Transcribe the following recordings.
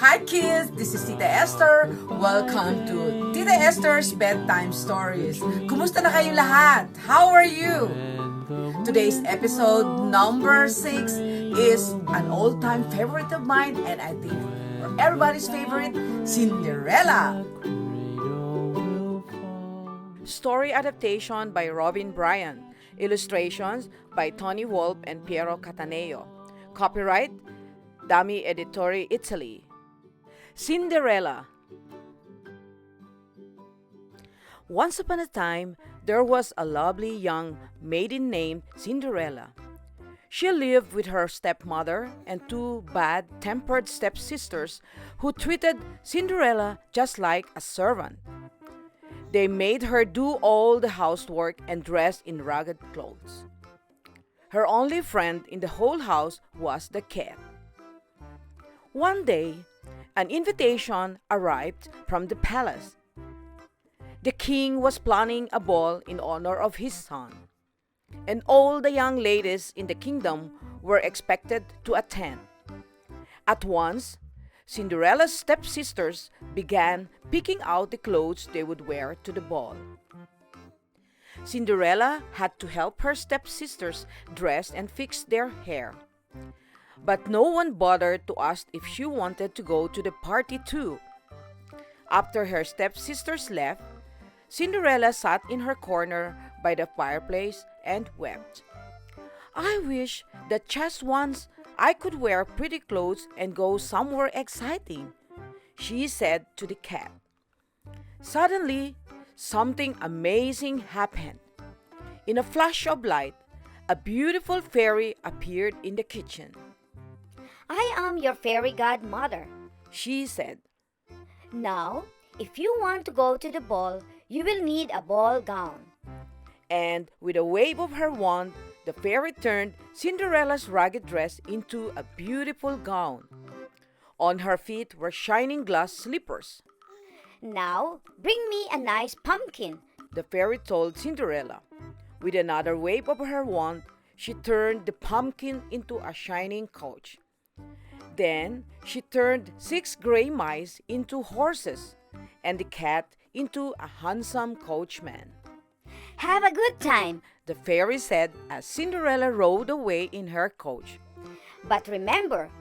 Hi kids, this is Tita Esther. Welcome to Tita Esther's Bedtime Stories. Kumusta na kayo lahat? How are you? Today's episode number 6 is an all-time favorite of mine, and I think for everybody's favorite, Cinderella. Story adaptation by Robyn Bryant. Illustrations by Tony Wolf and Piero Cattaneo. Copyright Dami Editori, Italy. Cinderella. Once upon a time, there was a lovely young maiden named Cinderella. She lived with her stepmother and two bad-tempered stepsisters who treated Cinderella just like a servant. They made her do all the housework and dress in ragged clothes. Her only friend in the whole house was the cat. One day, an invitation arrived from the palace. The king was planning a ball in honor of his son, and all the young ladies in the kingdom were expected to attend. At once, Cinderella's stepsisters began picking out the clothes they would wear to the ball. Cinderella had to help her stepsisters dress and fix their hair. But no one bothered to ask if she wanted to go to the party too. After her stepsisters left, Cinderella sat in her corner by the fireplace and wept. "I wish that just once I could wear pretty clothes and go somewhere exciting," she said to the cat. Suddenly, something amazing happened. In a flash of light, a beautiful fairy appeared in the kitchen. "I am your fairy godmother," she said. "Now, if you want to go to the ball, you will need a ball gown." And with a wave of her wand, the fairy turned Cinderella's ragged dress into a beautiful gown. On her feet were shining glass slippers. "Now, bring me a nice pumpkin," the fairy told Cinderella. With another wave of her wand, she turned the pumpkin into a shining couch. Then she turned 6 gray mice into horses, and the cat into a handsome coachman. "Have a good time," the fairy said as Cinderella rode away in her coach. "But remember,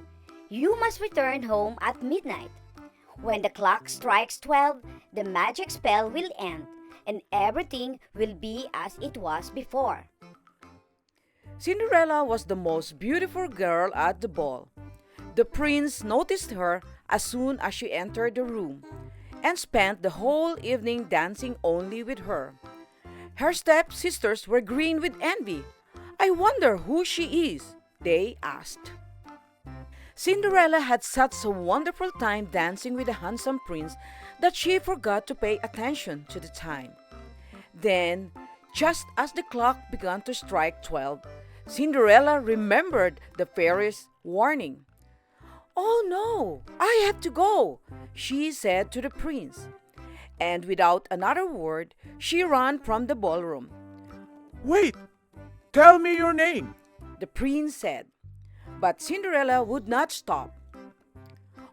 you must return home at midnight. When the clock strikes 12, the magic spell will end, and everything will be as it was before." Cinderella was the most beautiful girl at the ball. The prince noticed her as soon as she entered the room and spent the whole evening dancing only with her. Her stepsisters were green with envy. "I wonder who she is," they asked. Cinderella had such a wonderful time dancing with the handsome prince that she forgot to pay attention to the time. Then, just as the clock began to strike 12, Cinderella remembered the fairy's warning. "Oh no, I have to go," she said to the prince. And without another word, she ran from the ballroom. "Wait! Tell me your name!" the prince said. But Cinderella would not stop.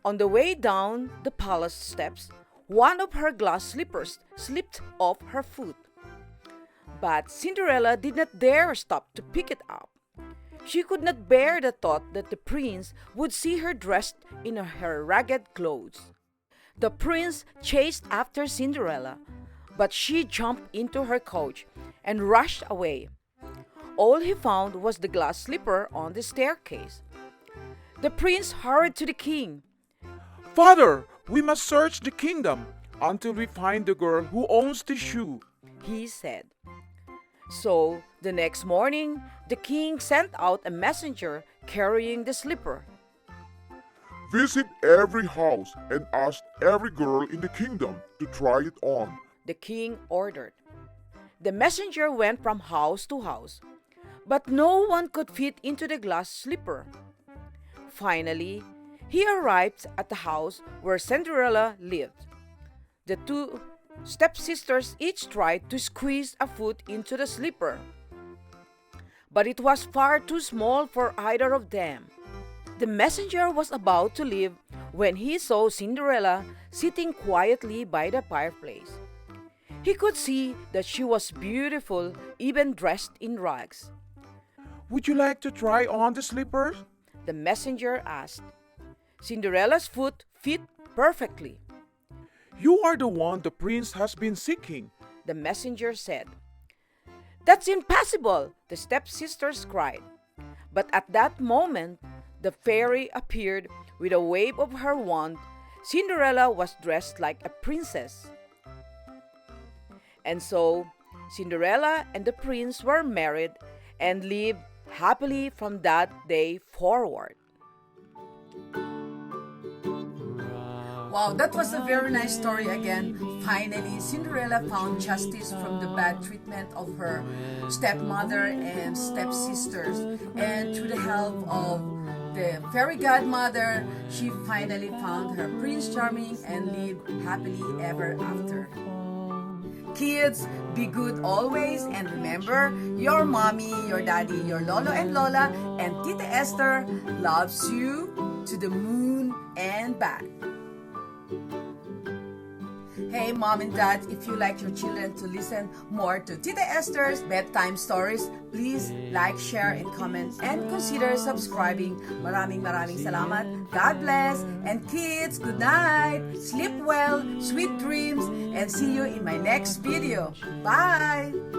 On the way down the palace steps, one of her glass slippers slipped off her foot. But Cinderella did not dare stop to pick it up. She could not bear the thought that the prince would see her dressed in her ragged clothes. The prince chased after Cinderella, but she jumped into her coach and rushed away. All he found was the glass slipper on the staircase. The prince hurried to the king. "Father, we must search the kingdom until we find the girl who owns the shoe," he said. So, the next morning, the king sent out a messenger carrying the slipper. "Visit every house and ask every girl in the kingdom to try it on," the king ordered. The messenger went from house to house, but no one could fit into the glass slipper. Finally, he arrived at the house where Cinderella lived. The two stepsisters each tried to squeeze a foot into the slipper, but it was far too small for either of them. The messenger was about to leave when he saw Cinderella sitting quietly by the fireplace. He could see that she was beautiful, even dressed in rags. Would you like to try on the slippers? The messenger asked. Cinderella's foot fit perfectly, You are the one the prince has been seeking. the messenger said. That's impossible, the stepsisters cried. But at that moment, the fairy appeared with a wave of her wand. Cinderella was dressed like a princess. And so, Cinderella and the prince were married and lived happily from that day forward. Wow, that was a very nice story again. Finally, Cinderella found justice from the bad treatment of her stepmother and stepsisters. And through the help of the fairy godmother, she finally found her Prince Charming and lived happily ever after. Kids, be good always, and remember, your mommy, your daddy, your lolo and lola, and Tita Esther loves you to the moon and back. Hey mom and dad, if you like your children to listen more to Tita Esther's bedtime stories, please like, share, and comment, and consider subscribing. Maraming salamat. God bless. And kids, good night. Sleep well, sweet dreams, and see you in my next video. Bye!